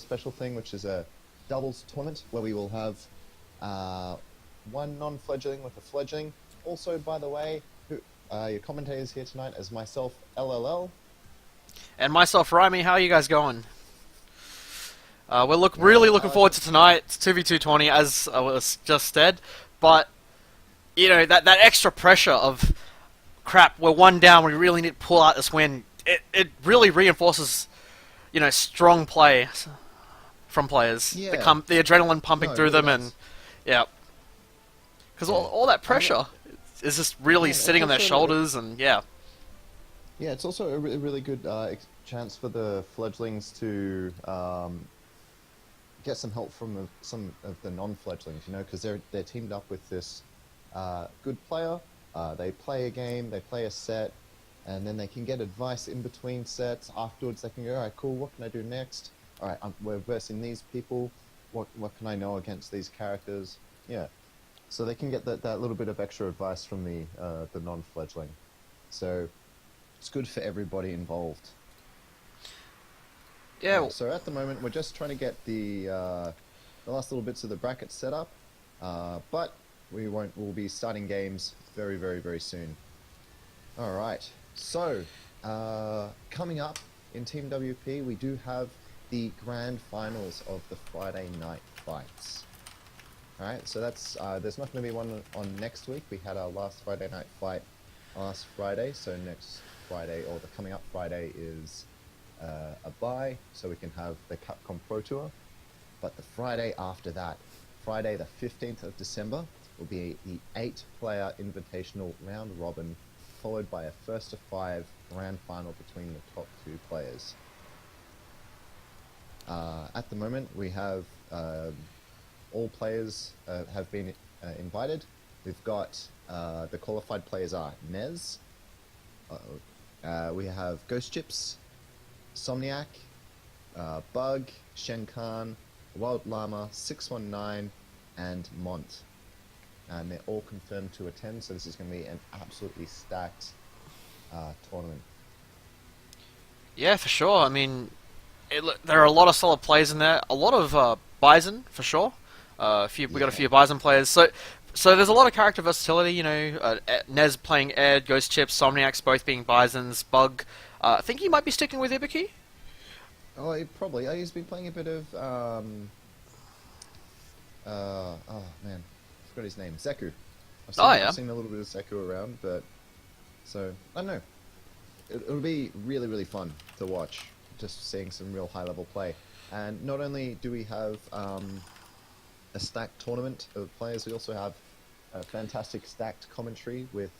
special thing, which is a doubles tournament where we will have one non-fledgling with a fledgling. Also, by the way, your commentators here tonight as myself, LLL. And myself, Raimi. How are you guys going? We're really looking forward to tonight. It's 2v220, as I was just said. But, you know, that extra pressure of, crap, we're one down, we really need to pull out this win. It really reinforces, you know, strong play from players. Yeah. The adrenaline pumping through really them, does. and, yeah. Because all that pressure is just really sitting on their shoulders, and, yeah. Yeah, it's also a really good chance for the fledglings to get some help from some of the non-fledglings, you know, because they're teamed up with this good player. They play a game, they play a set, and then they can get advice in between sets. Afterwards, they can go, all right, cool, what can I do next? All right, we're versing these people. What can I know against these characters? Yeah, so they can get that little bit of extra advice from the non-fledgling. So it's good for everybody involved. Yeah. So at the moment, we're just trying to get the last little bits of the bracket set up, but we'll be starting games very, very, very soon. All right. So coming up in Team WP, we do have the grand finals of the Friday night fights. All right. So that's there's not going to be one on next week. We had our last Friday night fight last Friday, so next Friday or the coming up Friday is a bye, so we can have the Capcom Pro Tour. But the Friday after that, Friday the 15th of December, will be the 8-player invitational round robin, followed by a first to 5 grand final between the top 2 players. At the moment, we have all players have been invited. We've got the qualified players are Nez, we have Ghost Chips, Somniac, Bug, Shen Khan, Wild Llama, 619, and Mont. And they're all confirmed to attend, so this is going to be an absolutely stacked tournament. Yeah, for sure. I mean, there are a lot of solid players in there. A lot of Bison, for sure. We got a few Bison players. So there's a lot of character versatility, you know. Nez playing Ed, Ghost Chips, Somniacs both being Bisons, Bug. I think he might be sticking with Ibuki. Oh, probably. He's been playing a bit of... oh, man. I forgot his name. Zeku. I've seen a little bit of Zeku around, but... So, I don't know. It'll be really, really fun to watch. Just seeing some real high-level play. And not only do we have a stacked tournament of players, we also have a fantastic stacked commentary with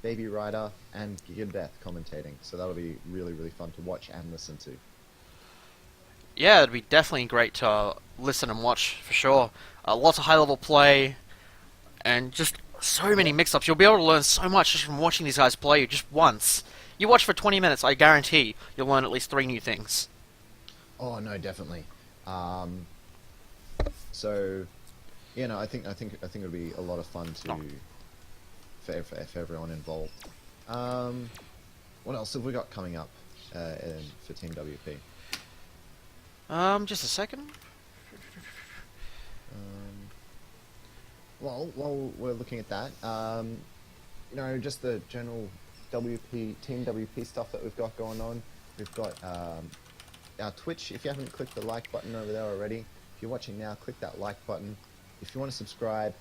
Baby Rider and Gigabeth commentating. So that'll be really, really fun to watch and listen to. Yeah, it'd be definitely great to listen and watch, for sure. Lots of high-level play, and just so many mix-ups. You'll be able to learn so much just from watching these guys play just once. You watch for 20 minutes, I guarantee you'll learn at least 3 new things. Oh no, definitely. So, you know, I think it'll be a lot of fun for everyone involved. What else have we got coming up for Team WP? Just a second. Well, while we're looking at that, you know, just the general Team WP stuff that we've got going on. We've got our Twitch. If you haven't clicked the like button over there already, if you're watching now, click that like button. If you want to subscribe.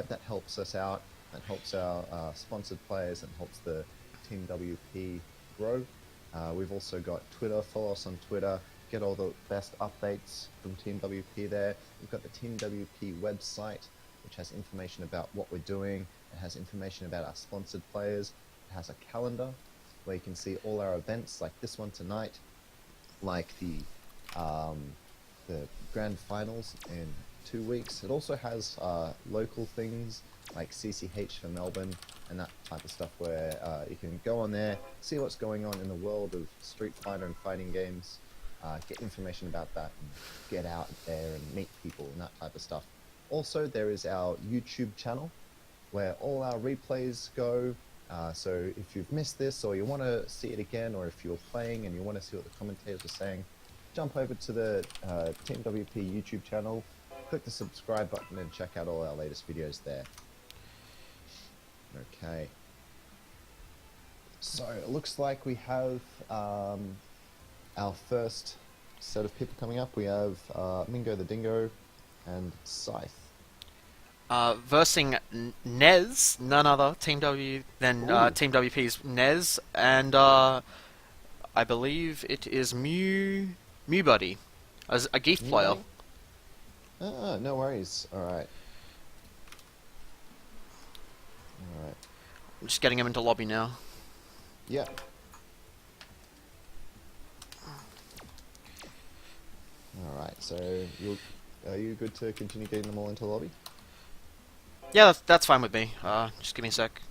That helps us out. That helps our sponsored players and helps the Team WP grow. We've also got Twitter. Follow us on Twitter. Get all the best updates from Team WP there. We've got the Team WP website, which has information about what we're doing. It has information about our sponsored players. It has a calendar where you can see all our events, like this one tonight, like the grand finals in 2 weeks. It also has local things like CCH for Melbourne and that type of stuff, where you can go on there, see what's going on in the world of Street Fighter and fighting games, get information about that, and get out there and meet people and that type of stuff. Also, there is our YouTube channel where all our replays go. So if you've missed this, or you want to see it again, or if you're playing and you want to see what the commentators are saying, jump over to the Team WP YouTube channel, click the subscribe button, and check out all our latest videos there. Okay. So it looks like we have our first set of people coming up. We have Mingo the Dingo and Scythe. Versing Nez, none other Team W than Ooh. Team WP's Nez, and I believe it is Mew Buddy, as a Geef player. Ah, no worries. Alright. Alright. I'm just getting him into lobby now. Yep. Alright, so are you good to continue getting them all into the lobby? Yeah, that's fine with me. Just give me a sec.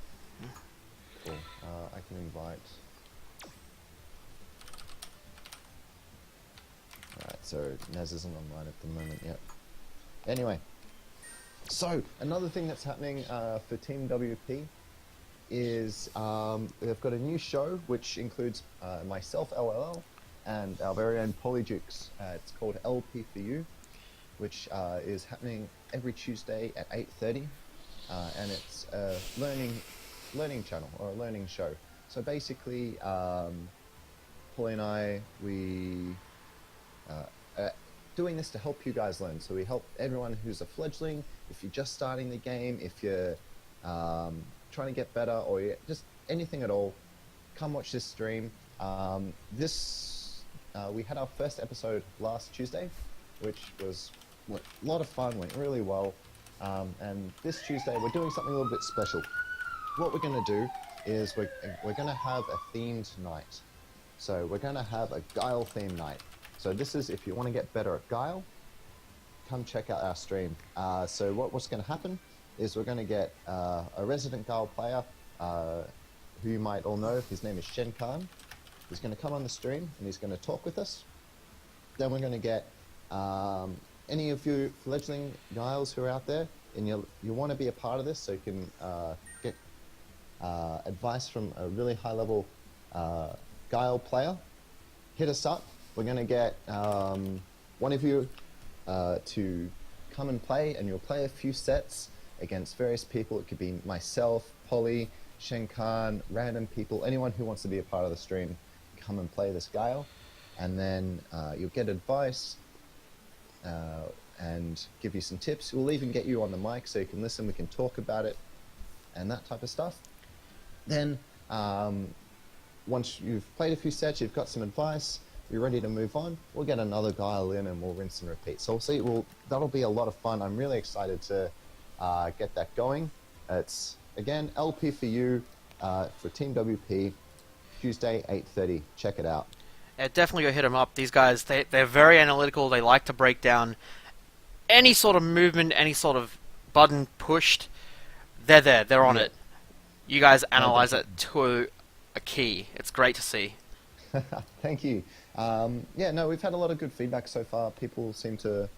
Cool. I can invite... Alright, so Naz isn't online at the moment yet. Anyway, so another thing that's happening for Team WP is they've got a new show which includes myself, LLL, and our very own Polydukes. It's called LP for You, which is happening every Tuesday at 8:30, and it's a learning channel or a learning show. So basically, Paulie and I doing this to help you guys learn. So we help everyone who's a fledgling. If you're just starting the game, if you're trying to get better, or just anything at all, come watch this stream. We had our first episode last Tuesday, which was a lot of fun, went really well. And this Tuesday we're doing something a little bit special. What we're going to do is we're going to have a themed night. So we're going to have a Guile themed night. So this is, if you want to get better at Guile, come check out our stream. So what's going to happen is we're going to get a resident Guile player who you might all know. His name is Shen Khan. He's going to come on the stream and he's going to talk with us. Then we're going to get any of you fledgling Guiles who are out there, and you want to be a part of this, so you can get advice from a really high level Guile player. Hit us up. We're going to get one of you to come and play, and you'll play a few sets against various people. It could be myself, Polly, Shen Khan, random people, anyone who wants to be a part of the stream, come and play this Guile. And then you'll get advice and give you some tips. We'll even get you on the mic so you can listen, we can talk about it, and that type of stuff. Then, once you've played a few sets, you've got some advice, you're ready to move on, we'll get another Guile in and we'll rinse and repeat. So that'll be a lot of fun. I'm really excited to get that going. It's, again, LP for you for Team WP, Tuesday, 8:30. Check it out. Yeah, definitely go hit them up. These guys, they're very analytical. They like to break down any sort of movement, any sort of button pushed. They're there. They're on it. You guys analyze it to a key. It's great to see. Thank you. Yeah, no, we've had a lot of good feedback so far. People seem to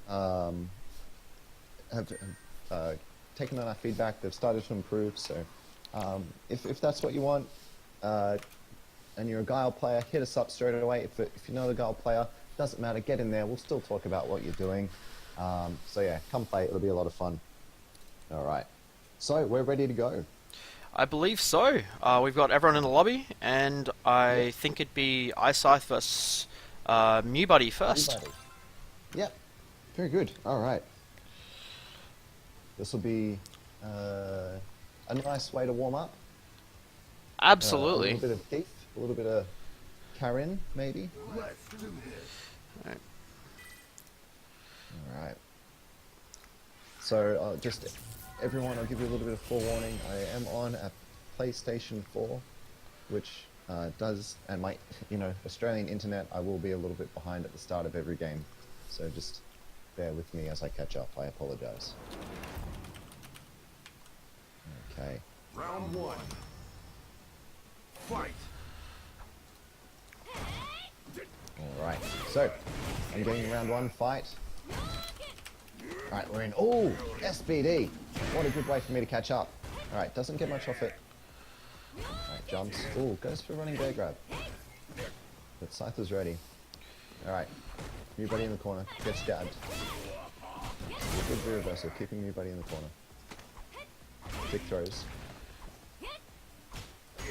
have taken on our feedback. They've started to improve. So if that's what you want, and you're a Guile player, hit us up straight away. If you're not a Guile player, doesn't matter, get in there. We'll still talk about what you're doing. So yeah, come play. It'll be a lot of fun. All right. So we're ready to go. I believe so. We've got everyone in the lobby, and I think it'd be Scythe versus Mew Buddy first. Everybody. Yep. Very good. All right. This will be a nice way to warm up. Absolutely. A little bit of Keith, a little bit of Karen, maybe. Let's do this. Right. All right. So just everyone, I'll give you a little bit of forewarning. I am on a PlayStation 4, which does, and my Australian internet, I will be a little bit behind at the start of every game. So just bear with me as I catch up. I apologize. Okay. Round one. Fight. Alright, so I'm getting round one fight. Alright, we're in. Oh, SBD. What a good way for me to catch up. Alright, doesn't get much off it. Alright, jumps. Oh, goes for running bear grab. But Scythe is ready. Alright. New buddy in the corner. Gets jabbed. Good reversal, keeping new buddy in the corner. Kick throws.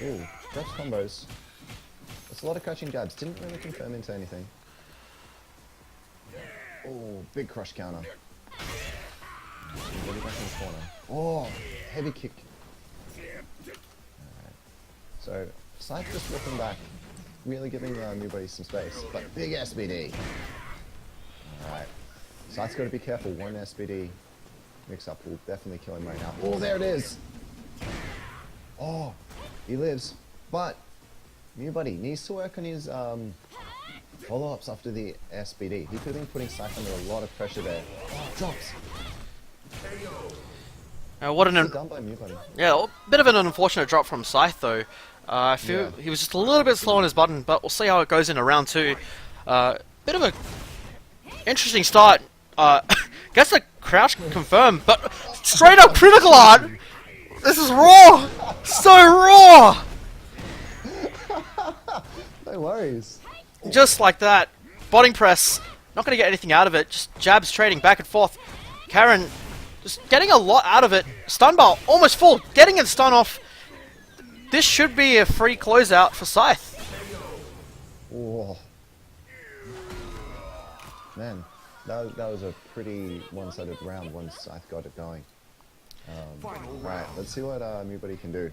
Ooh, drops combos. That's a lot of crouching jabs. Didn't really confirm into anything. Oh, big crush counter. New buddy back in the corner. Oh, heavy kick. Alright. So, Scythe just looking back. Really giving new buddy some space. But big SBD. Alright. Scythe's got to be careful. One SBD mix-up will definitely kill him right now. Oh, there it is! Oh, he lives. But, new buddy needs to work on his follow-ups after the SBD. He could have been putting Scythe under a lot of pressure there. Oh, drops! What an Done by new buddy. yeah, a bit of an unfortunate drop from Scythe though. I feel he was just a little bit slow on his button, but we'll see how it goes in round 2. Bit of a interesting start. Gets the crouch confirmed, but straight up critical art. This is raw, so raw. No worries. Just like that, botting press. Not gonna get anything out of it. Just jabs trading back and forth. Karen just getting a lot out of it. Stun bar almost full. Getting a stun off. This should be a free closeout for Scythe. Oh. Man, that was a pretty one-sided round once Scythe got it going. Right, let's see what Mewbuddy can do.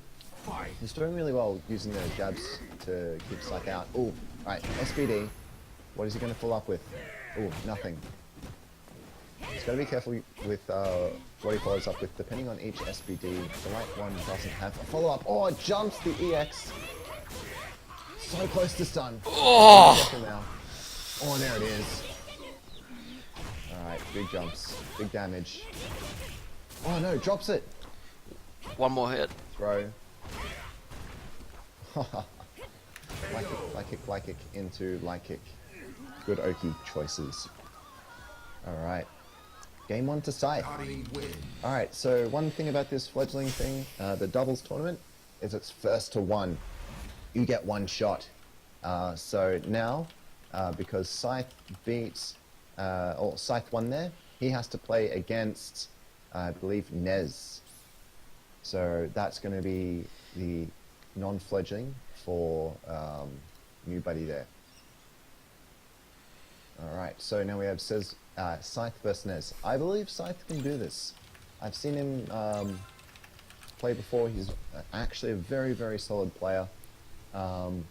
He's doing really well using the jabs to keep Scythe out. Oh, right, SBD. What is he going to follow up with? Oh, nothing. He's got to be careful with what he follows up with, depending on each SBD. The light one doesn't have a follow-up. Oh, it jumps the EX. So close to stun. Oh, Careful now. Oh, there it is. Alright, big jumps, big damage. Oh no, drops it! one more hit. Throw. Light kick into light kick. Good Oki choices. Alright. Game 1 to Scythe. Alright, so one thing about this fledgling thing, the doubles tournament, is it's first to one. You get one shot. So now, because Scythe beats, or Scythe won there, he has to play against, I believe, Nez. So that's going to be the non-fledgling for new buddy there. Alright, so now we have Scythe versus Nez. I believe Scythe can do this. I've seen him play before. He's actually a very, very solid player. I'm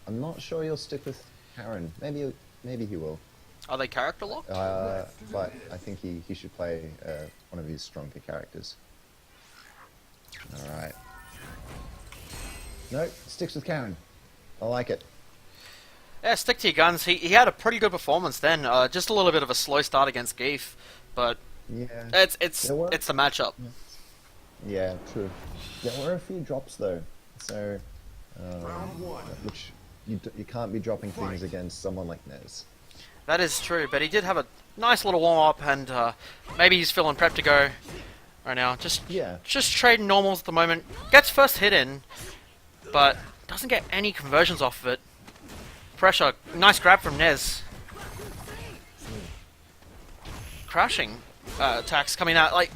not sure he'll stick with Karen. Maybe he will. Are they character locked? But I think he should play one of his stronger characters. Alright. Nope, sticks with Karen. I like it. Yeah, stick to your guns. He had a pretty good performance then. Just a little bit of a slow start against Geef, but Yeah. it's There were- the matchup. Yeah, true. There were a few drops though, so Round 1. which you can't be dropping things against someone like Nez. That is true, but he did have a nice little warm up, and maybe he's feeling prepped to go right now. Just trading normals at the moment. Gets first hit in, but doesn't get any conversions off of it. Pressure, nice grab from Nez. Crashing attacks coming out, like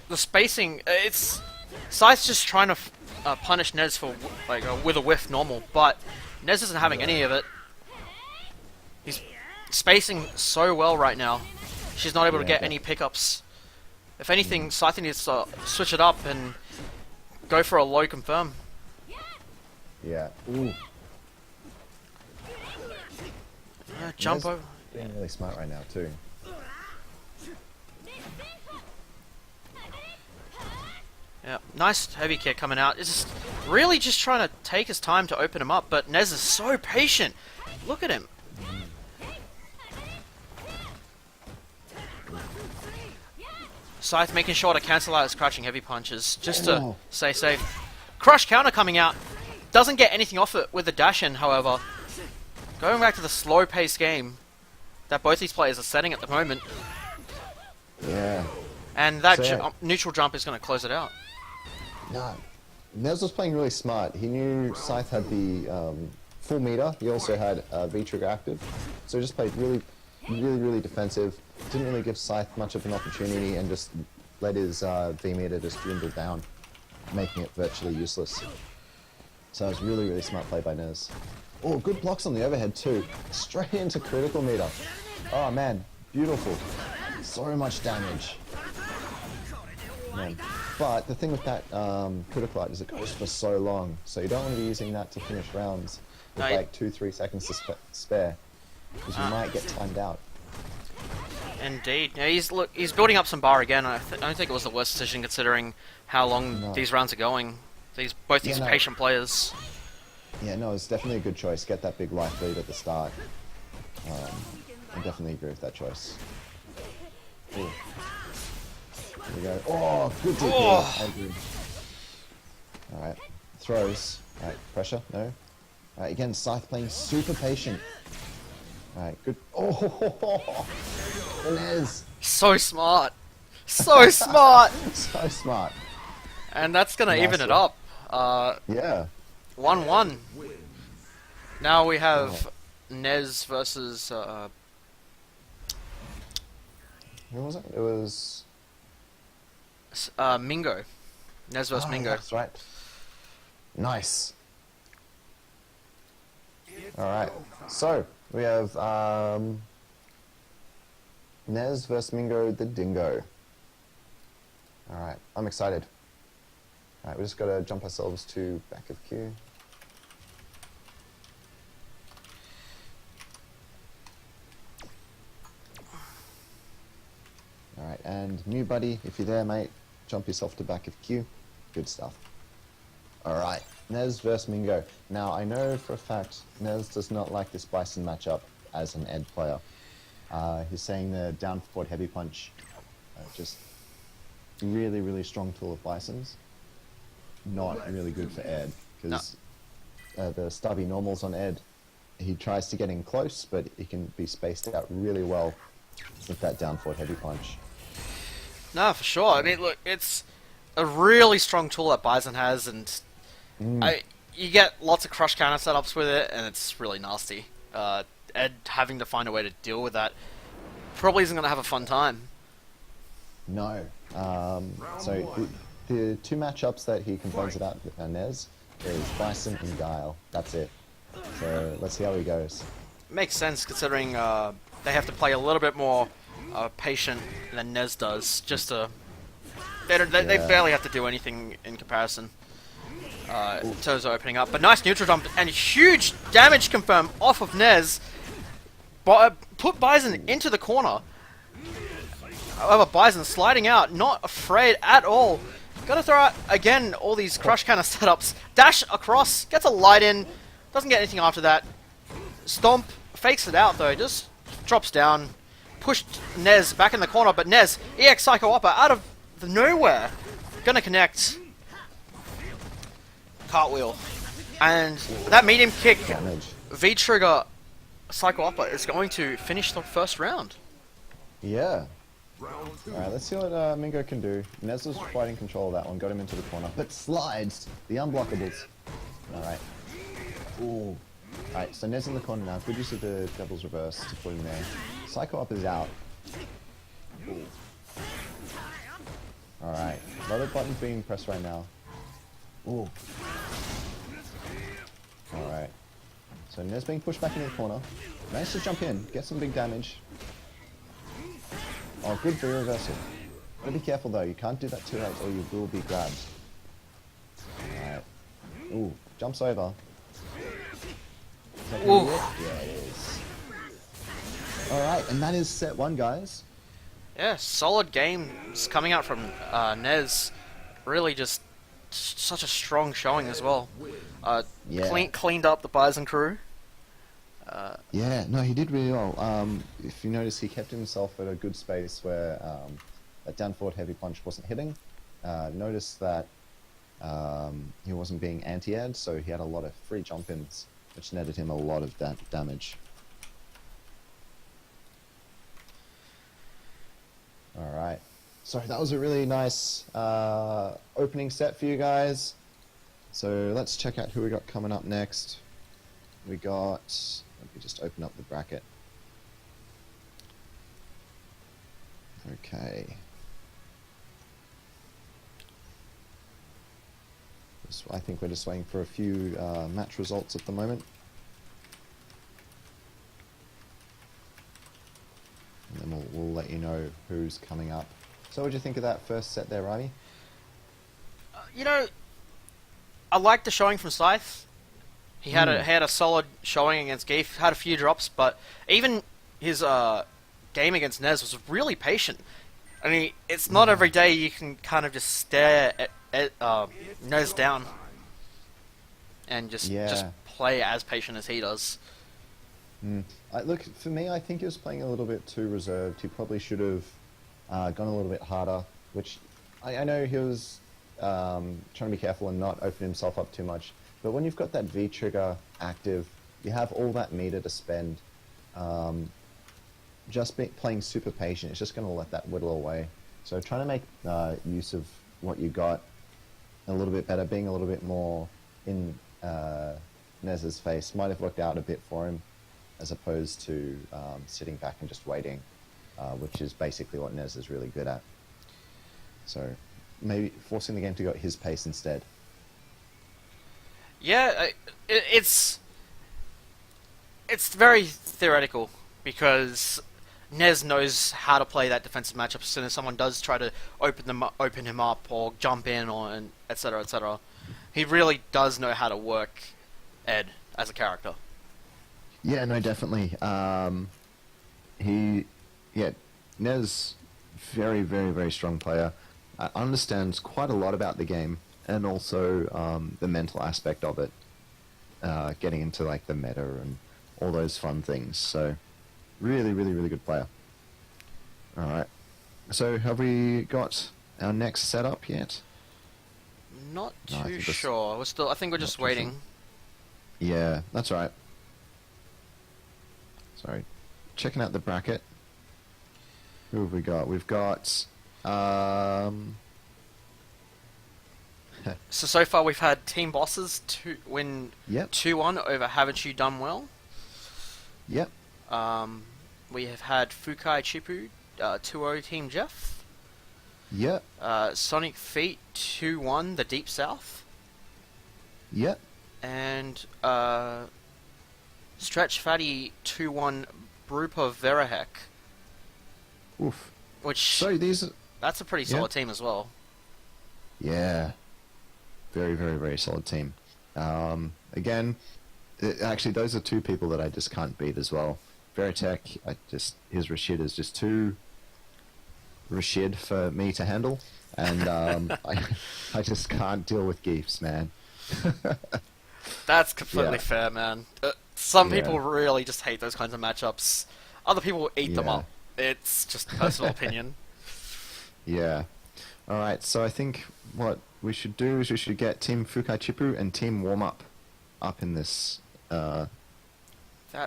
the spacing. It's Scythe's just trying to punish Nez for with a whiff normal, but Nez isn't having any of it. He's spacing so well right now. She's not able to get any pickups. If anything, Scythe needs to switch it up and go for a low confirm. Yeah. Ooh. Jump Nez over. being really smart right now too. Yeah, nice heavy kick coming out. It's just really just trying to take his time to open him up, but Nez is so patient. Look at him. Scythe making sure to cancel out his crouching heavy punches just to stay safe. Crush counter coming out. Doesn't get anything off it with the dash in, however. Going back to the slow paced game that both these players are setting at the moment. Yeah. And that So, yeah. neutral jump is going to close it out. Nah. Nez was playing really smart. He knew Scythe had the full meter. He also had V-Trigger active. So just played really defensive. Didn't really give Scythe much of an opportunity and just let his V-meter just dwindle down, making it virtually useless. So it was really smart play by Nez. Oh, good blocks on the overhead too. Straight into critical meter. Oh man, beautiful. So much damage. Man. But the thing with that critical art is it goes for so long, so you don't want to be using that to finish rounds with No, like 2-3 seconds to spare, because you might get timed out. Indeed. Yeah, he's building up some bar again. I don't think it was the worst decision considering how long these rounds are going. Both these patient players. Yeah, no, it's definitely a good choice. Get that big life lead at the start. I definitely agree with that choice. Ooh. Here we go. Oh, good DP. Oh. Alright, throws. Alright, pressure, no. Alright, again, Scythe playing super patient. Alright, good. Oh, Nez. So smart. So smart. So smart. And that's going to even it up. Yeah. 1-1. Now we have Nez versus... Who was it? It was... Mingo. Nez versus Mingo. That's right. Nice. Alright, so we have Nez versus Mingo the Dingo. Alright, I'm excited. Alright, we just gotta jump ourselves to back of queue. Alright, and new buddy, if you're there mate, jump yourself to back of queue. Good stuff. Alright, Nez versus Mingo. Now, I know for a fact Nez does not like this Bison matchup as an Ed player. He's saying the down forward heavy punch, just really strong tool of Bison's. Not really good for Ed, because the stubby normals on Ed, he tries to get in close, but he can be spaced out really well with that down forward heavy punch. No, for sure. I mean, look, it's a really strong tool that Bison has, and you get lots of crush counter setups with it, and it's really nasty. Ed having to find a way to deal with that probably isn't going to have a fun time. No. So the two matchups that he complains about with Nez is Bison and Guile. That's it. So let's see how he goes. Makes sense considering they have to play a little bit more patient than Nez does. Just to they barely have to do anything in comparison in terms of opening up. But nice neutral jump and huge damage confirm off of Nez. Put Bison into the corner. However, Bison sliding out, not afraid at all. Gotta throw out, again, all these crush counter setups. Dash across, gets a light in, doesn't get anything after that. Stomp, fakes it out though, just drops down. Pushed Nez back in the corner, but Nez, EX Psycho Upper, out of the nowhere. Gonna connect. Cartwheel. And that medium kick, Damage. V-Trigger Psycho Upper is going to finish the first round. Yeah. Alright, let's see what Mingo can do. Nez was quite in control of that one, got him into the corner. But slides! The unblockables. Alright. Ooh. Alright, so Nez in the corner now. Good use of the Devil's Reverse to put him there. Psycho Up is out. Alright. Another button's being pressed right now. Ooh. Alright. So Nez being pushed back into the corner. Managed to jump in, get some big damage. Oh, good V reversal. Gotta be careful though, you can't do that too late or you will be grabbed. Alright. Ooh, jumps over. Is that gonna be it? Yeah, it is. Alright, and that is set one, guys. Yeah, solid games coming out from Nez. Really just such a strong showing as well. Yeah. Cleaned up the Bison crew. Yeah, no, he did really well. If you notice, he kept himself at a good space where that down forward heavy punch wasn't hitting. Notice that he wasn't being anti-ad, so he had a lot of free jump-ins, which netted him a lot of damage. Alright, so that was a really nice opening set for you guys. So let's check out who we got coming up next. we got. Let me just open up the bracket. Okay. I think we're just waiting for a few match results at the moment. And then we'll let you know who's coming up. So what do you think of that first set there, Riley? You know, I like the showing from Scythe. He had a solid showing against Geef. Had a few drops, but even his game against Nez was really patient. I mean, it's not every day you can kind of just stare at Nez down and just play as patient as he does. Look, for me, I think he was playing a little bit too reserved. He probably should have gone a little bit harder, which I know he was trying to be careful and not open himself up too much. But when you've got that V-trigger active, you have all that meter to spend. Playing super patient, it's just going to let that whittle away. So trying to make use of what you got a little bit better, being a little bit more in Nez's face, might have worked out a bit for him, as opposed to sitting back and just waiting, which is basically what Nez is really good at. So maybe forcing the game to go at his pace instead. Yeah, it's very theoretical because Nez knows how to play that defensive matchup as soon as someone does try to open him up or jump in or etc. etc. He really does know how to work Ed as a character. Yeah, no, definitely. Nez, very, very, very strong player. Understands quite a lot about the game and also the mental aspect of it. Getting into like the meta and all those fun things. So, really, really, really good player. All right. So, have we got our next setup yet? Not No, too sure. I think we're just waiting. Yeah, that's right. Sorry. Checking out the bracket. Who have we got? We've got... So far we've had Team Bosses win Yep. 2-1 over Haven't You Done Well. Yep. We have had Fukai Chipu 2-0 Team Jeff. Yep. Sonic Feet 2-1 the Deep South. Yep. And Stretch Fatty 2-1 Brupa Verahek. Oof. Which So these... that's a pretty solid team as well. Yeah. Very, very, very solid team. Again, actually, those are two people that I just can't beat as well. Veritech, his Rashid is just too Rashid for me to handle, and I just can't deal with Geefs, man. That's completely Yeah. fair, man. Some Yeah. people really just hate those kinds of matchups. Other people eat them Yeah. up. It's just personal opinion. Yeah. All right. So I think what we should do is we should get Team Fukai Chipu and Team Warm Up in this. That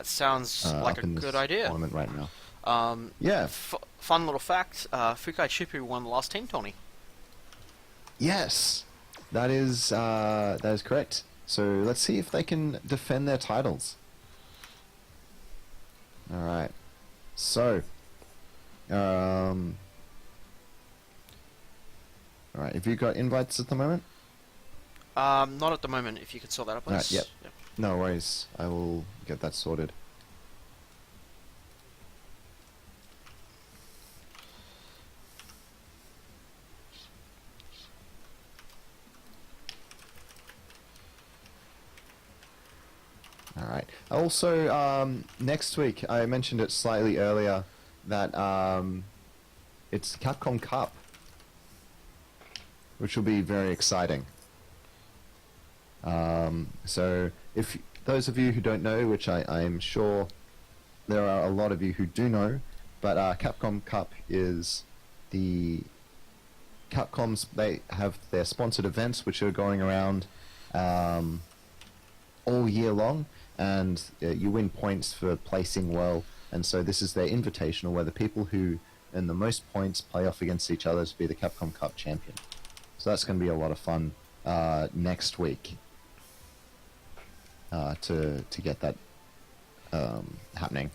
sounds like up a in this good idea. tournament right now. Yeah. Fun little fact: Fukai Chipu won the last team tourney. Yes, that is correct. So let's see if they can defend their titles. All right. So, all right. Have you got invites at the moment? Not at the moment. If you could sort that out, please. Right, yep. No worries. I will get that sorted. Alright. Also, next week, I mentioned it slightly earlier, that it's Capcom Cup, which will be very exciting. So, if those of you who don't know, which I'm sure there are a lot of you who do know, but Capcom Cup is the Capcom's, they have their sponsored events which are going around all year long, and you win points for placing well, and so this is their invitational where the people who earn the most points play off against each other to be the Capcom Cup champion. So that's going to be a lot of fun next week. to get that happening.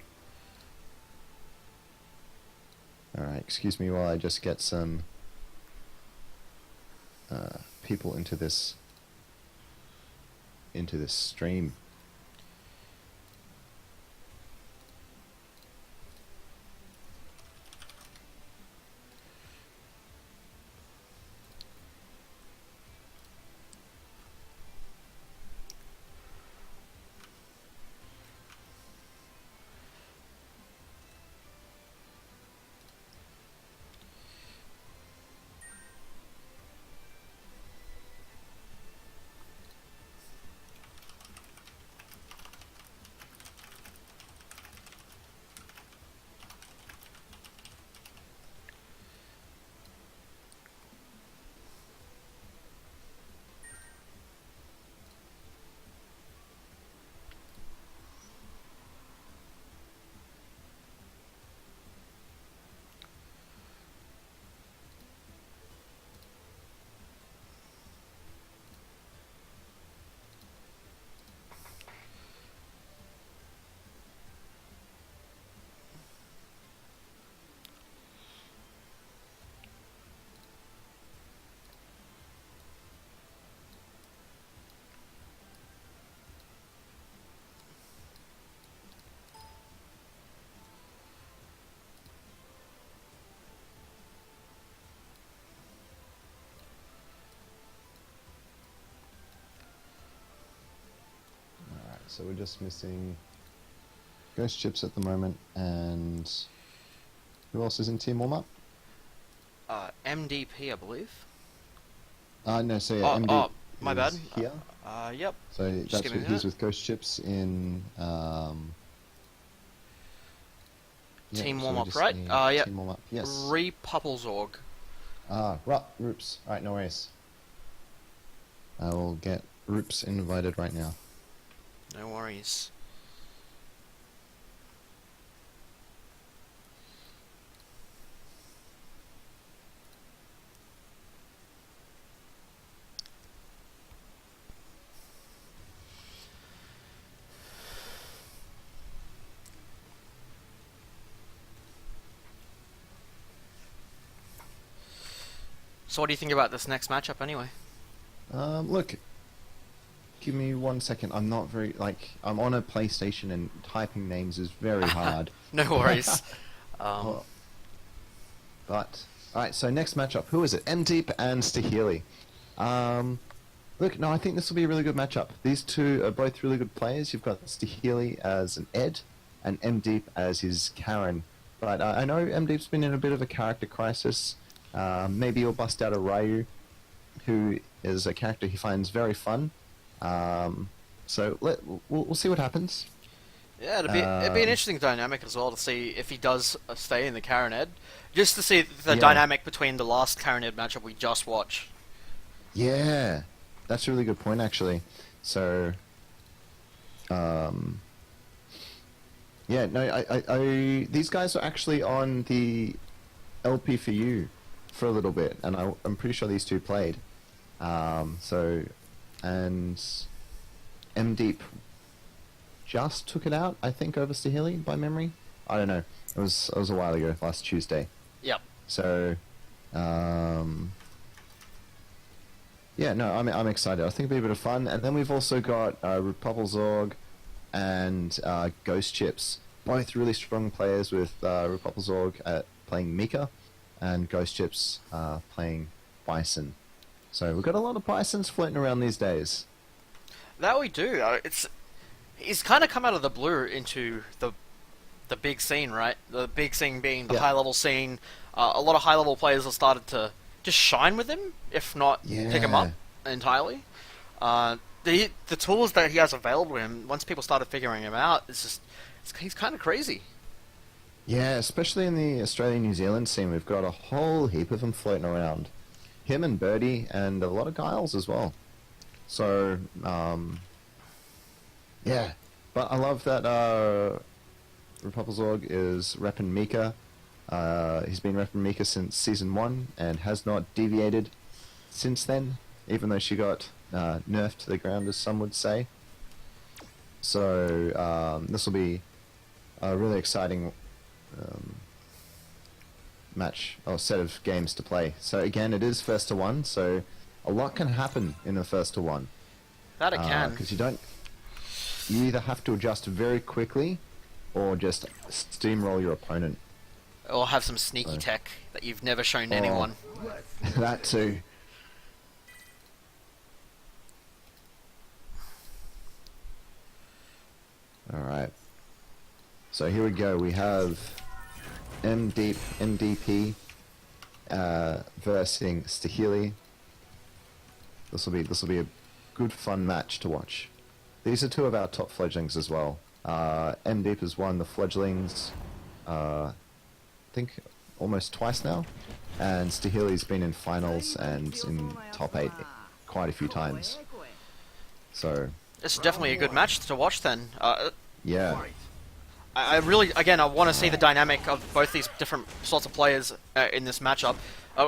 All right, excuse me while I just get some people into this stream. So we're just missing Ghost Chips at the moment, and who else is in team warm-up? MDP, I believe. No, so yeah, MD my is bad. here. Yep. So Just that's give me what a he's minute. with Ghost Chips in Team so we warm-up, just right? need Yep. Team warm-up, yes. Repuppelzorg. Right, Roops. Alright, no worries. I will get Roops invited right now. No worries. So what do you think about this next matchup anyway? Look, give me 1 second. I'm not very, I'm on a PlayStation and typing names is very hard. No worries. Well, but, alright, so next matchup, who is it? M-Deep and Stahili. Look, no, I think this will be a really good matchup. These two are both really good players. You've got Stahili as an Ed, and M-Deep as his Karen. But I know M-Deep's been in a bit of a character crisis. Maybe he'll bust out a Ryu, who is a character he finds very fun. So we'll see what happens. Yeah, it'd be an interesting dynamic as well to see if he does stay in the Karen Ed, just to see the Yeah. dynamic between the last Karen Ed matchup we just watched. Yeah, that's a really good point, actually. So, yeah, no, I these guys are actually on the LP for you for a little bit, and I'm pretty sure these two played. So, and M Deep just took it out, I think, over Stahili by memory. I don't know. It was a while ago, last Tuesday. Yep. So, yeah, no, I'm excited. I think it'll be a bit of fun. And then we've also got Repuppelzorg and Ghost Chips, both really strong players, with Repuppelzorg playing Mika and Ghost Chips playing Bison. So we've got a lot of Bisons floating around these days. That we do. He's kind of come out of the blue into the big scene, right? The big scene being the Yeah. high level scene. A lot of high level players have started to just shine with him, if not pick him up entirely. The tools that he has available to him, once people started figuring him out, he's kind of crazy. Yeah, especially in the Australia-New Zealand scene, we've got a whole heap of them floating around. Him and Birdie, and a lot of Giles as well. So, yeah. But I love that Repuppelzorg is repping Mika. He's been repping Mika since Season 1, and has not deviated since then, even though she got nerfed to the ground, as some would say. So this will be a really exciting match or set of games to play. So again, it is first to one, so a lot can happen in the first to one. That it can. Because you either have to adjust very quickly or just steamroll your opponent. Or have some sneaky tech that you've never shown to anyone. That too. Alright. So here we go. We have MDP versing Stahili. This will be a good fun match to watch. These are two of our top fledglings as well. MDeep has won the fledglings, I think almost twice now, and Stahili's been in finals and in top 8 quite a few times. So This is definitely a good match to watch then. yeah. I really, again, I want to see the dynamic of both these different sorts of players in this matchup.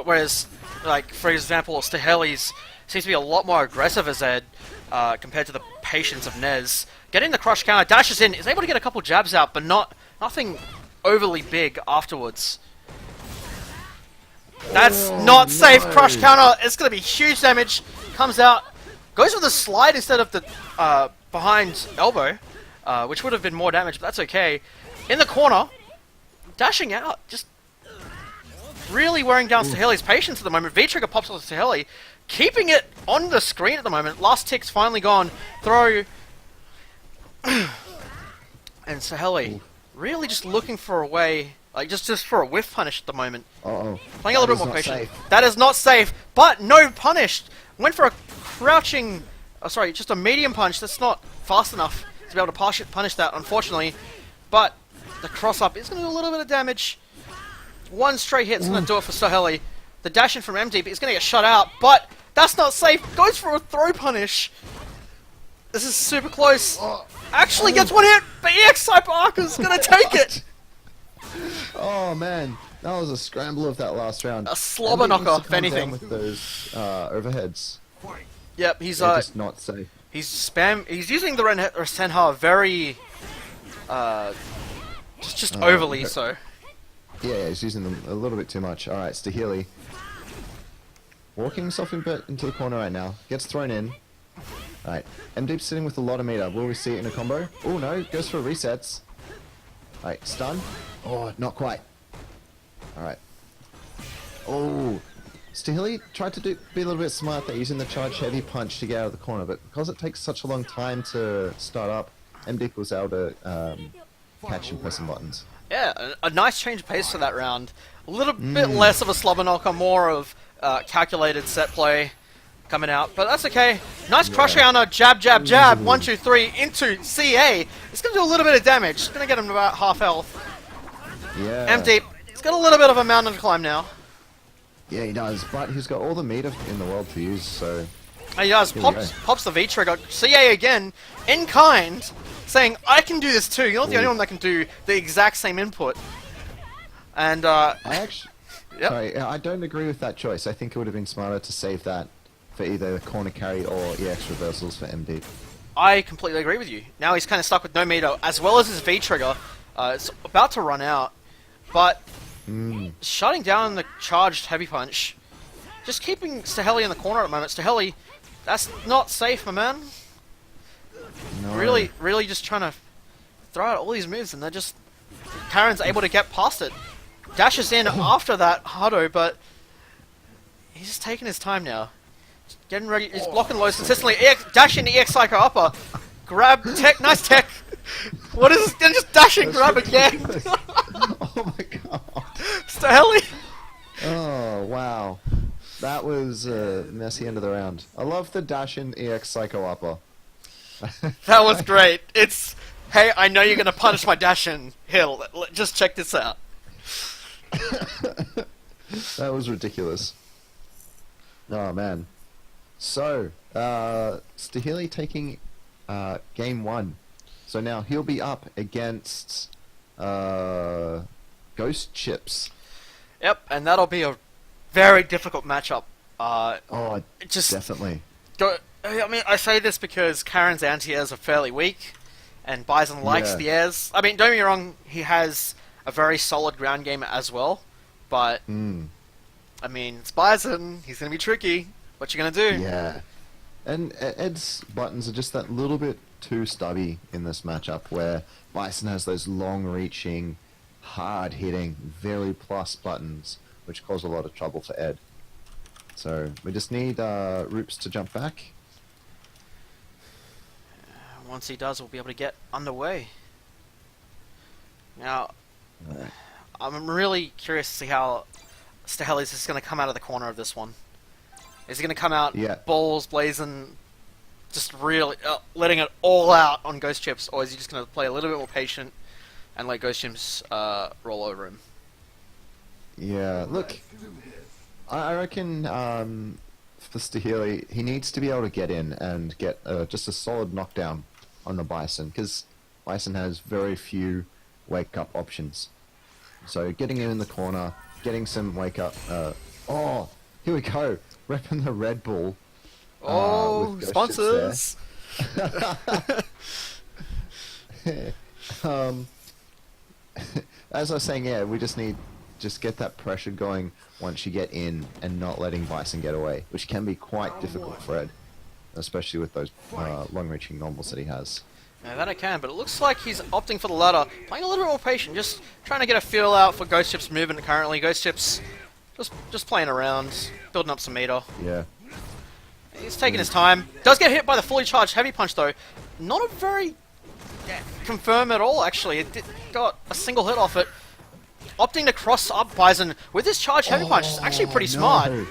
Whereas, like, for example, Stahili's seems to be a lot more aggressive as Ed compared to the patience of Nez. Getting the crush counter, dashes in, is able to get a couple jabs out, but nothing overly big afterwards. That's not safe. Crush counter, it's going to be huge damage. Comes out, goes with the slide instead of the behind elbow. Which would have been more damage, but that's okay. In the corner, dashing out, just really wearing down Stahili's patience at the moment. V-trigger pops off Stahili, keeping it on the screen at the moment. Last tick's finally gone. Throw. And Stahili really just looking for a way, like just for a whiff punish at the moment. Uh-oh. Playing a little bit more patient. That is not safe, but no punished. Went for a crouching, sorry, just a medium punch. That's not fast enough to be able to punish that, unfortunately. But the cross-up is going to do a little bit of damage. One straight hit's going to do it for Stahili. The dash in from MDeep is going to get shut out, but that's not safe. Goes for a throw punish. This is super close. Actually gets one hit, but EX Cyber Arca's going to take it. Oh man, that was a scramble of that last round. A slobber knocker, if anything. With those overheads. Yep, he's They're just not safe. He's using the Senha very, just overly so. Yeah, he's using them a little bit too much. Alright, Stahili. Walking himself into the corner right now. Gets thrown in. Alright, MDeep's sitting with a lot of meter. Will we see it in a combo? Oh no, goes for resets. Alright, stun. Oh, not quite. Alright. Oh. Stahili tried to be a little bit smart there, using the charge heavy punch to get out of the corner, but because it takes such a long time to start up, MDeep was able to catch and press some buttons. Yeah, a nice change of pace for that round. A little bit less of a slobber knocker, more of calculated set play coming out, but that's okay. Nice crush counter, jab, jab, jab, 1, 2, 3 into CA. It's going to do a little bit of damage. It's going to get him about half health. Yeah. MDeep, he's got a little bit of a mountain to climb now. Yeah, he does, but he's got all the meter in the world to use, so... He does, pops the V-trigger. CA again, in kind, saying, I can do this too. You're not the only one that can do the exact same input. And, I actually... Yep. Sorry, I don't agree with that choice. I think it would have been smarter to save that for either corner carry or EX reversals for MD. I completely agree with you. Now he's kind of stuck with no meter, as well as his V-trigger. It's about to run out, but shutting down the charged heavy punch, just keeping Stahili in the corner at the moment. Stahili, that's not safe, my man. No. Really just trying to throw out all these moves, and they're just... Karen's able to get past it. Dashes in after that, Hado, but he's just taking his time now. Getting ready, he's blocking lows consistently. Dash in EX Psycho Upper. Grab, tech, nice tech. What is this? Then just dash and grab again. Oh my god. Stahili. Oh, wow. That was a messy end of the round. I love the dash in EX Psycho Upper. That was great. It's, hey, I know you're going to punish my dash in hill. Just check this out. That was ridiculous. Oh man. So, Stahili taking game 1. So now he'll be up against Ghost Chips. Yep, and that'll be a very difficult matchup. Oh, just definitely. I mean, I say this because Karen's anti-airs are fairly weak, and Bison likes Yeah. the airs. I mean, don't get me wrong, he has a very solid ground game as well, but I mean, it's Bison. He's gonna be tricky. What you gonna do? Yeah. And Ed's buttons are just that little bit too stubby in this matchup, where Bison has those long-reaching, hard-hitting, very plus buttons, which cause a lot of trouble for Ed. So we just need Roops to jump back. Once he does, we'll be able to get underway. Now, Alright. I'm really curious to see how Stahelli's is going to come out of the corner of this one. Is he going to come out Yeah. balls blazing, just really letting it all out on Ghost Chips, or is he just going to play a little bit more patient and let Ghost Chips roll over him? Yeah, look, I reckon for Stahili, he needs to be able to get in and get just a solid knockdown on the Bison, because Bison has very few wake-up options. So getting in the corner, getting some wake-up... oh, here we go! Repping the Red Bull. Oh, with Ghost Chips sponsors! there. As I was saying, yeah, we just need... Just get that pressure going once you get in and not letting Bison get away, which can be quite difficult for Ed, especially with those long-reaching normals that he has. Yeah, that I can, but it looks like he's opting for the latter, playing a little bit more patient, just trying to get a feel out for Ghost Chip's movement currently. Ghost Chip's just playing around, building up some meter. Yeah. He's taking his time. Does get hit by the fully charged heavy punch though. Not a very confirm at all actually. Got a single hit off it. Opting to cross up Bison with his charged heavy punch is actually pretty smart. No.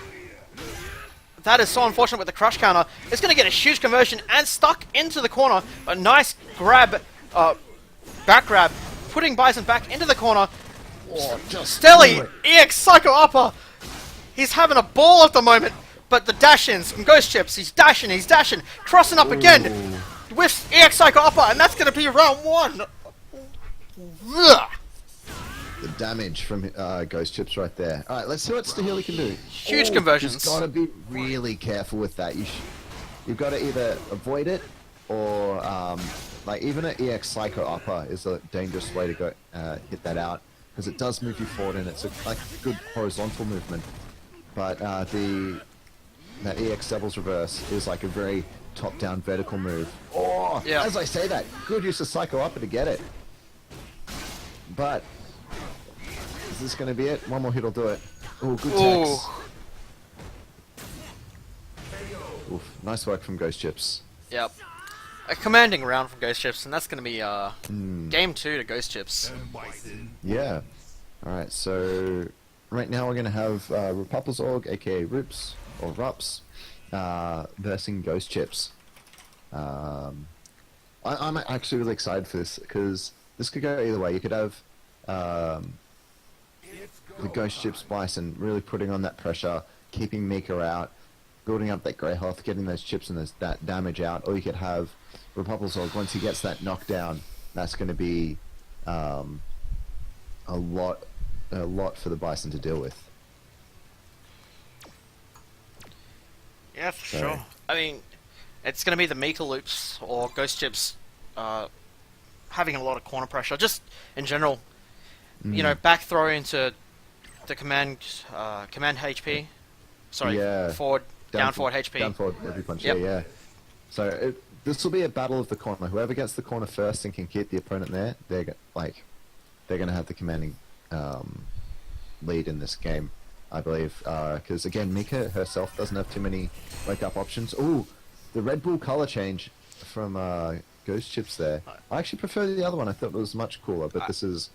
That is so unfortunate with the crush counter. It's going to get a huge conversion and stuck into the corner. A nice grab, back grab, putting Bison back into the corner. Oh, just Stelly, do it. EX Psycho Upper. He's having a ball at the moment, but the dash-ins from Ghost Chips. He's dashing, crossing up again with EX Psycho Upper, and that's going to be round one. Ugh. The damage from Ghost Chips right there. Alright, let's see what Stahili can do. Huge conversions. You've got to be really careful with that. You've got to either avoid it or, like, even an EX Psycho Upper is a dangerous way to go hit that out, because it does move you forward and it's like a good horizontal movement. But that EX Devil's Reverse is like a very top-down vertical move. Oh, Yeah. as I say that, good use of Psycho Upper to get it. But is this going to be it? One more hit will do it. Oh, good Ooh. text. Oof, nice work from Ghost Chips. Yep. A commanding round from Ghost Chips, and that's going to be game 2 to Ghost Chips. Yeah. Alright, so right now we're going to have Repupplezorg, aka Roops, or Rups, versing Ghost Chips. I'm actually really excited for this, because this could go either way. You could have the Ghost Chips Bison really putting on that pressure, keeping Mika out, building up that grey health, getting those chips and that damage out, or you could have Repupplezorg, once he gets that knockdown, that's going to be a lot for the Bison to deal with. Yeah, for So- sure. I mean, it's going to be the Mika loops or Ghost Chips having a lot of corner pressure. Just in general, you know, back throw into the command HP. Sorry, Yeah. forward, down forward HP. Down forward every punch, Yep. yeah. So this will be a battle of the corner. Whoever gets the corner first and can keep the opponent there, they're going to have the commanding lead in this game, I believe. Because again, Mika herself doesn't have too many wake-up options. Ooh, the Red Bull color change from Ghost Chips there. I actually prefer the other one. I thought it was much cooler, but this is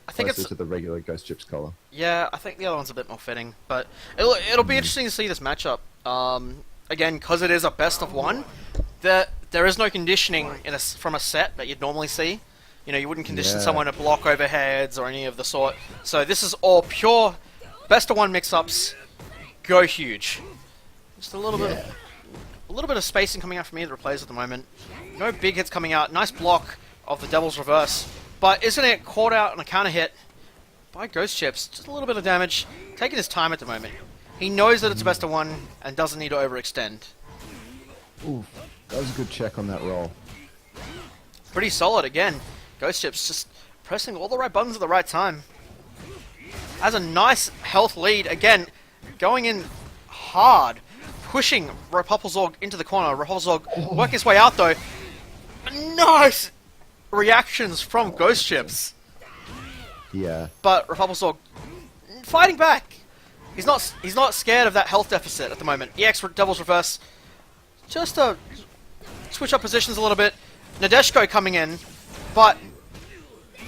I think closer it's to the regular Ghost Chips color. Yeah, I think the other one's a bit more fitting, but it'll be interesting to see this matchup. Again, because it is a best of one, there is no conditioning from a set that you'd normally see. You know, you wouldn't condition Yeah. someone to block overheads or any of the sort. So this is all pure best of one mix-ups. Go huge. Just a little bit of spacing coming out from either players at the moment. No big hits coming out. Nice block of the Devil's Reverse, but isn't it caught out on a counter hit by Ghost Chips? Just a little bit of damage. Taking his time at the moment. He knows that it's a best of one and doesn't need to overextend. Ooh, that was a good check on that roll. pretty solid again. Ghost Chips just pressing all the right buttons at the right time. Has a nice health lead again, going in hard, pushing Repopplezorg into the corner. Repopplezorg working his way out though. Nice reactions from Ghost Chips, Yeah. but Repopplezorg fighting back. He's not scared of that health deficit at the moment. EX Devil's Reverse, just to switch up positions a little bit. Nadeshiko coming in, but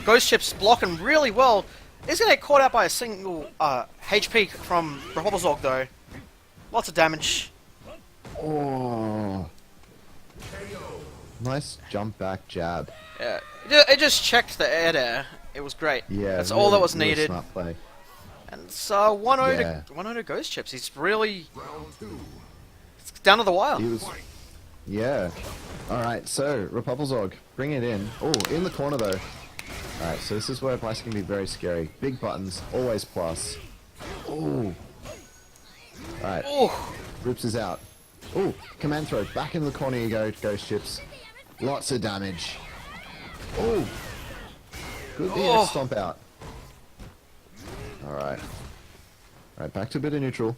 Ghost Chips blocking really well. He's gonna get caught out by a single HP from Repopplezorg though. Lots of damage. Oh. Nice jump back jab. Yeah, it just checked the air there. It was great. Yeah. That's all that was really needed. Smart play. And so 1-0 Yeah. to 1-0 to Ghost Chips. He's really Round two. it's down to the wire. He was. Yeah. Alright, so, Repopplezorg, bring it in. Oh, in the corner though. Alright, so this is where Blyce can be very scary. Big buttons, always plus. Oh. Alright, Oh, Rips is out. Oh, command throw, back in the corner you go, Ghost Chips. Lots of damage. Oh. Good Oh. EX stomp out. Alright. Alright, back to a bit of neutral.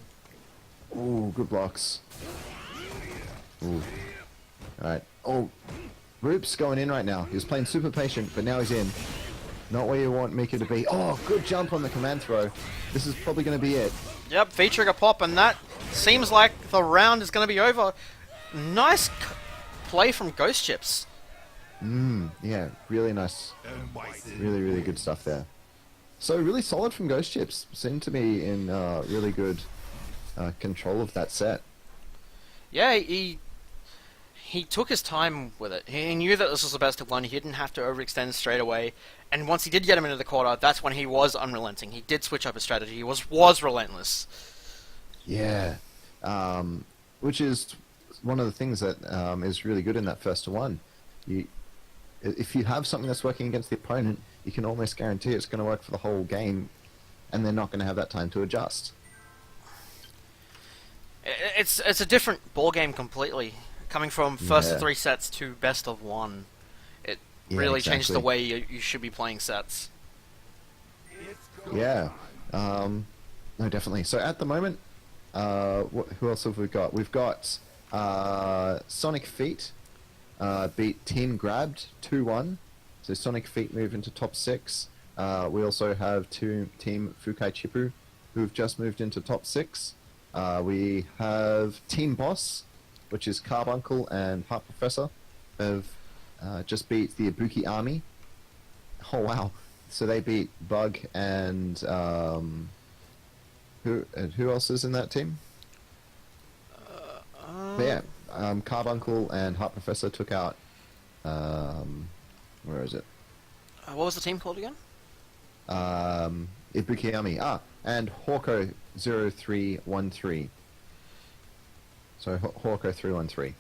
Ooh, good blocks. Ooh. Alright. Oh. Roop's going in right now. He was playing super patient, but now he's in. Not where you want Mika to be. Oh, good jump on the command throw. This is probably going to be it. yep, V-trigger pop, and that seems like the round is going to be over. Nice play from Ghost Chips. Yeah, really nice. And Bison. Really, really good stuff there. So really solid from Ghost Chips. Seemed to be in really good control of that set. Yeah, he took his time with it. He knew that this was the best of one. He didn't have to overextend straight away. And once he did get him into the quarter, that's when he was unrelenting. He did switch up his strategy. He was relentless. Yeah. Which is one of the things that is really good in that first to one. If you have something that's working against the opponent, you can almost guarantee it's going to work for the whole game, and they're not going to have that time to adjust. It's a different ball game completely. Coming from first Yeah. of 3 sets to best of 1, it Yeah, really changed the exactly. way you should be playing sets. Yeah. No, definitely. So at the moment, who else have we got? We've got Sonic Feet beat Team Grabbed 2-1. So Sonic Feet move into top 6. We also have Team Fukai Chipu, who've just moved into top 6. We have Team Boss, which is Carbuncle and Heart Professor, have just beat the Ibuki Army. Oh wow! So they beat Bug and who else is in that team? But yeah, Carbuncle and Heart Professor took out. Where is it? What was the team called again? Ibuki Army. And Hawko 0313. So Hawko 313.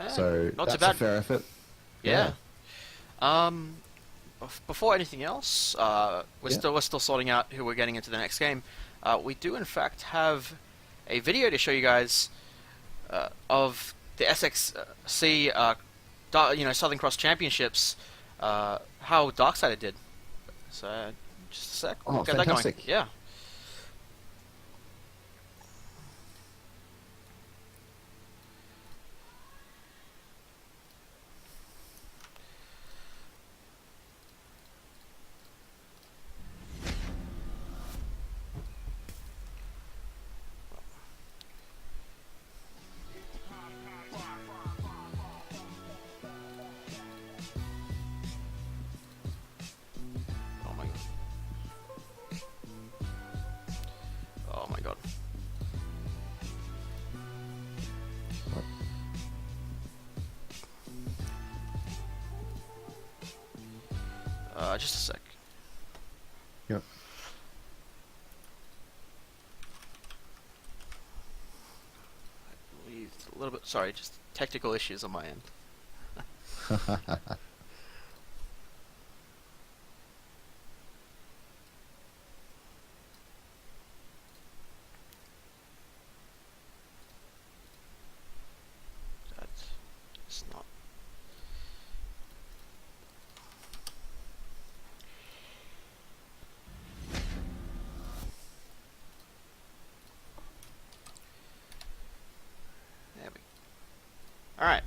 So not that's too bad. a fair effort. Yeah. Before anything else, we're Yeah. still sorting out who we're getting into the next game. We do in fact have a video to show you guys of the SXC, Southern Cross Championships, how Darksider did. So just a sec. Oh, We'll get that going. fantastic. Yeah. Oh my. Oh my god. Just a sec. Yep. I believe it's a little bit. Sorry, just technical issues on my end. That's not. All right.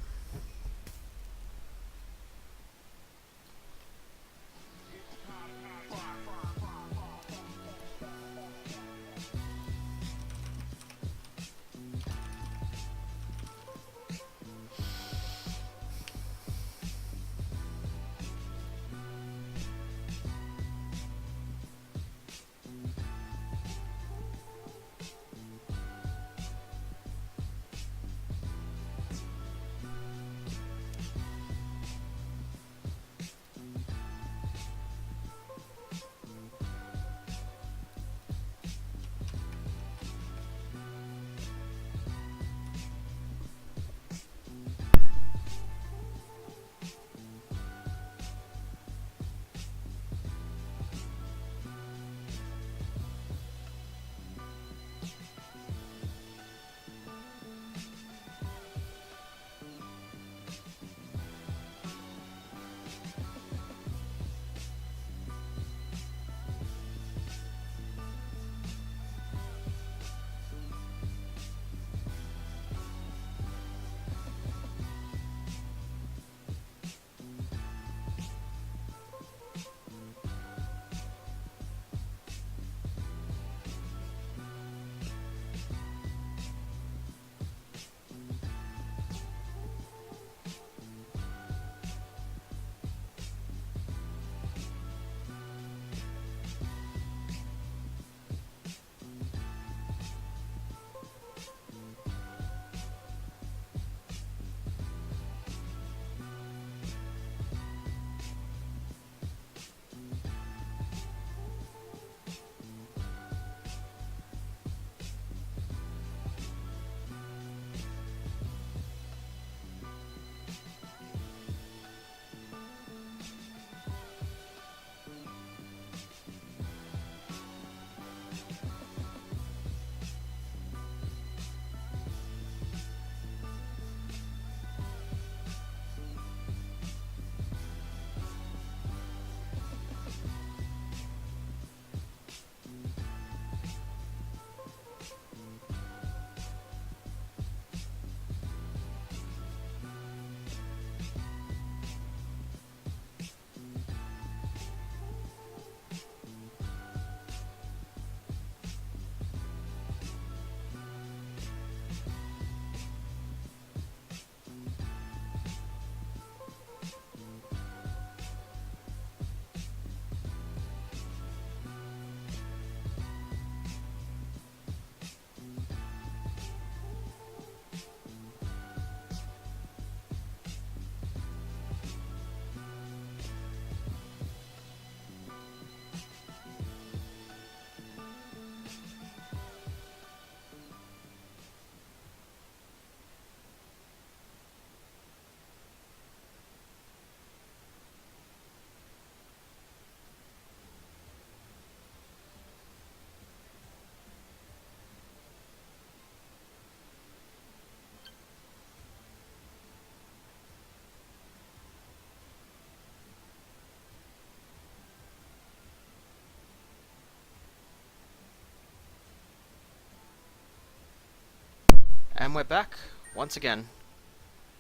And we're back once again.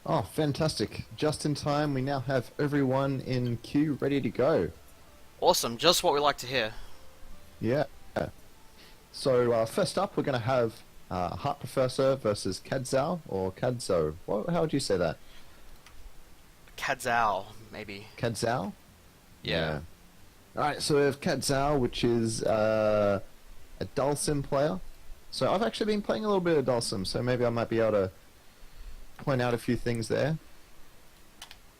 Oh, fantastic. Just in time, we now have everyone in queue ready to go. Awesome, just what we like to hear. Yeah. So, first up, we're going to have Heart Professor versus Kadzao, or Kadzo. How would you say that? Kadzao, maybe. Kadzao? Yeah. Alright, so we have Kadzao, which is a Dulcim player. So I've actually been playing a little bit of Dulcim, so maybe I might be able to point out a few things there.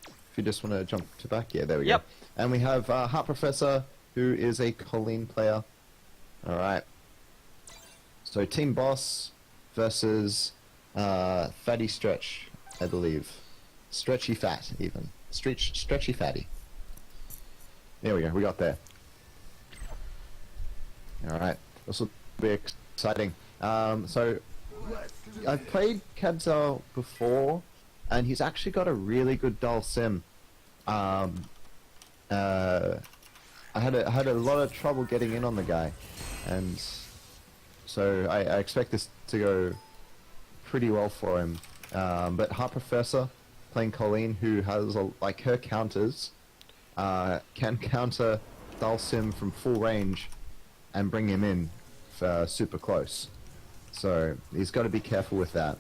If you just want to jump to back, yeah, there we Yep. go. And we have Heart Professor, who is a Colleen player. Alright. So Team Boss versus Fatty Stretch, I believe. Stretchy Fat, even. Stretchy Fatty. There we go, we got there. Alright, this will be exciting. So, I've played Kadzao before, and he's actually got a really good Dulcim. I had a lot of trouble getting in on the guy, and so I expect this to go pretty well for him. But Heart Professor playing Colleen, who has like her counters, can counter Dhalsim from full range and bring him in for super close. So he's got to be careful with that.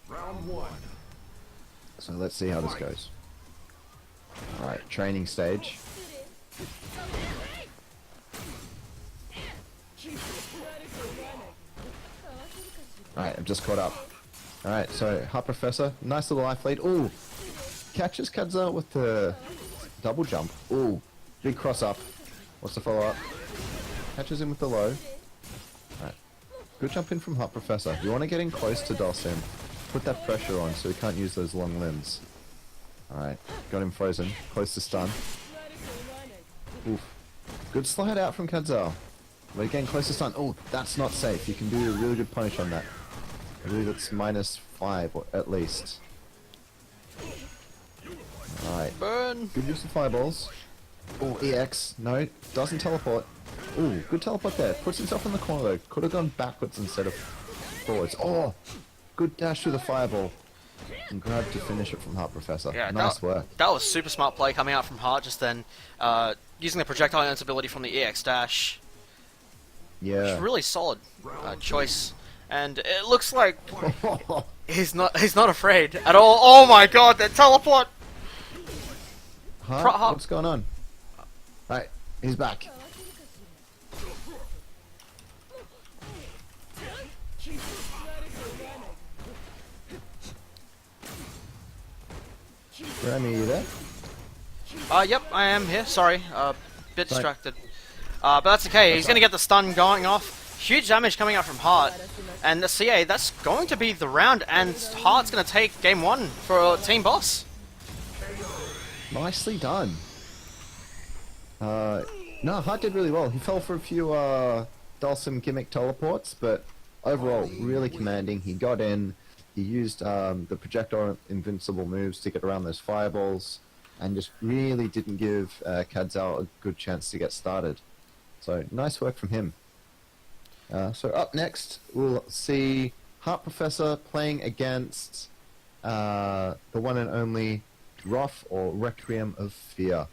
Round one. So let's see how this goes. Alright, training stage. Alright, I'm just caught up. Alright, so Heart Professor, nice little life lead. Ooh! Catches Kadza with the double jump. Ooh, big cross up. What's the follow up? Catches him with the low. Alright. Good jump in from Heart Professor. You want to get in close to Dhalsim. Put that pressure on so he can't use those long limbs. Alright, got him frozen. Close to stun. Oof. Good slide out from Kadzal. But again, close to stun. Oh, that's not safe. You can do a really good punish on that. I believe it's -5 or at least. Alright. Burn. Good use of fireballs. Oh, EX. No, doesn't teleport. Ooh, good teleport there. Puts himself in the corner though. Could have gone backwards instead of forwards. Oh, good dash through the fireball. And grab to finish it from Heart Professor. Yeah, nice work. That was super smart play coming out from Heart just then. Using the projectile invincibility from the EX dash. Yeah. It's really solid choice. And it looks like he's not afraid at all. Oh my god, that teleport! Heart, what's going on? Right, he's back. Remy, you there? Yep, I am here. Sorry, bit distracted. But that's okay. He's gonna get the stun going off. Huge damage coming out from Heart. And the CA, that's going to be the round, and Heart's gonna take game 1 for Team Boss. Nicely done. No, Heart did really well. He fell for a few Dhalsim gimmick teleports, but overall, really commanding. He got in. He used the projectile invincible moves to get around those fireballs, and just really didn't give Kadzal a good chance to get started. So nice work from him. So up next, we'll see Heart Professor playing against the one and only Roth, or Requiem of Fear,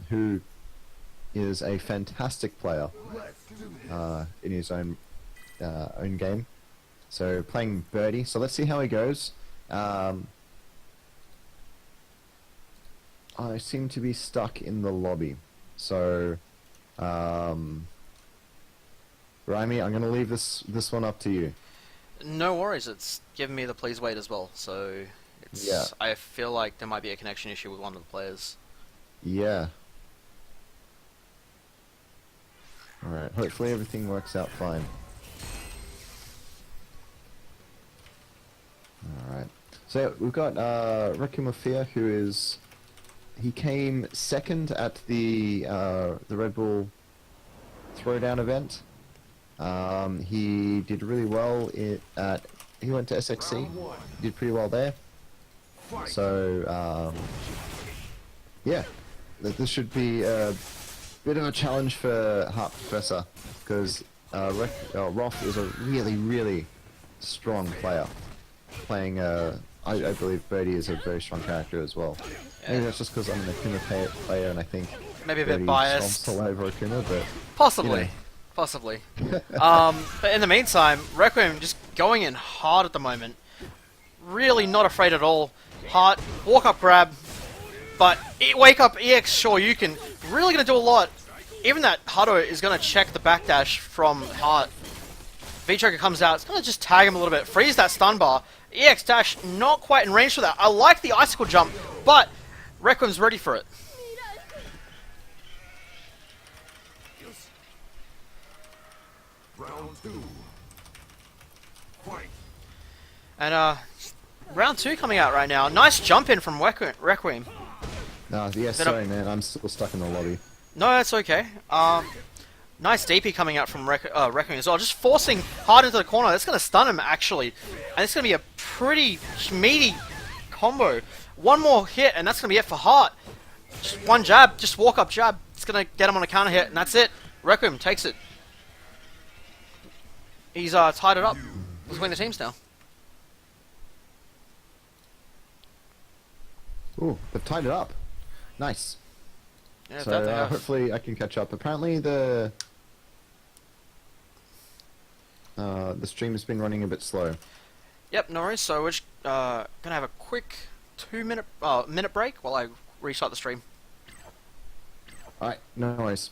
who is a fantastic player in his own game. So playing Birdie. So let's see how he goes. I seem to be stuck in the lobby. So, Raimi, I'm going to leave this one up to you. No worries, it's giving me the please wait as well, so it's, Yeah. I feel like there might be a connection issue with one of the players. Yeah. Alright, hopefully everything works out fine. Alright. So yeah, we've got Requiem of Fear, he came second at the Red Bull Throwdown event. He did really well he went to SXC, did pretty well there. So, yeah, this should be a bit of a challenge for Heart Professor, because Roth is a really, really strong player. Playing, I believe Birdie is a very strong character as well. Yeah. Maybe that's just because I'm an Akuma player and I think Maybe a bit Birdie biased. stomps all over Akuma, but Possibly. you know. Possibly. But in the meantime, Requiem just going in hard at the moment. Really not afraid at all. Heart, walk up grab, but wake up EX Shoryuken. Really going to do a lot. Even that Hado is going to check the backdash from Heart. V-Trigger comes out, it's going to just tag him a little bit, freeze that stun bar. EX dash not quite in range for that. I like the icicle jump, but Requiem's ready for it. Round two. Fight. And round 2 coming out right now. Nice jump in from Requiem. No, yeah, sorry man, I'm still stuck in the lobby. No, that's okay. Nice DP coming out from Requiem as well. Just forcing Hard into the corner. That's going to stun him, actually. And it's going to be a pretty meaty combo. One more hit, and that's going to be it for Heart. Just one jab, just walk up jab. It's going to get him on a counter hit, and that's it. Requiem takes it. He's tied it up between the teams now. Ooh, they've tied it up. Nice. Yeah, So that they have. hopefully I can catch up. Apparently the stream has been running a bit slow. Yep, no worries. So we're just, gonna have a quick 2 minute minute break while I restart the stream. Alright, no worries.